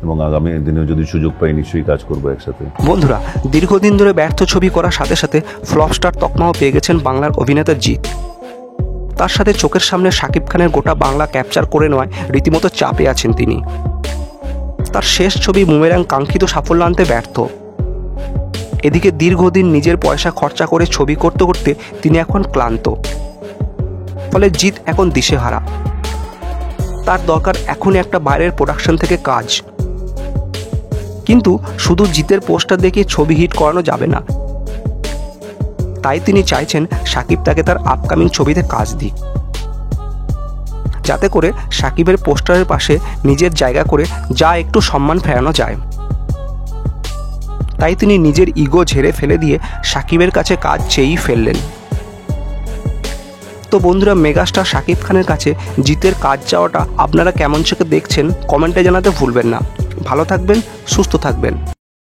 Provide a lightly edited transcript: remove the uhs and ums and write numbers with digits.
এবং আগামী দিনে যদি সুযোগ পাই নিশ্চয়ই কাজ করবো একসাথে। বন্ধুরা, দীর্ঘদিন ধরে ব্যর্থ ছবি করার সাথে সাথে ফ্লপ স্টার তকমাও পেয়ে গেছেন বাংলার অভিনেতা জিৎ। তার সাথে চোখের সামনে শাকিব খানের গোটা বাংলা ক্যাপচার করে নেওয়ায় রীতিমতো চাপে আছেন তিনি। তার শেষ ছবি বুমেরাং কাঙ্ক্ষিত সাফল্য আনতে ব্যর্থ। এদিকে দীর্ঘদিন নিজের পয়সা খরচা করে ছবি করতে করতে তিনি এখন ক্লান্ত। ফলে জিৎ এখন দিশেহারা। তার দরকার এখনই একটা বাইরের প্রোডাকশন থেকে কাজ। কিন্তু শুধু জিতের পোস্টার দেখে ছবি হিট করানো যাবে না। তাই তিনি চাইছেন শাকিব তাকে তার আপকামিং ছবিতে কাজ দিক, যাতে করে শাকিবের পোস্টারের পাশে নিজের জায়গা করে যা একটু সম্মান ফেরানো যায়। তাই তিনি নিজের ইগো ঝেড়ে ফেলে দিয়ে শাকিবের কাছে কাজ চেয়েই ফেললেন। তো বন্ধুরা, মেগাস্টার শাকিব খানের কাছে জিতের কাজ চাওয়াটা আপনারা কেমন চোখে দেখছেন কমেন্টে জানাতে ভুলবেন না। ভালো থাকবেন, সুস্থ থাকবেন।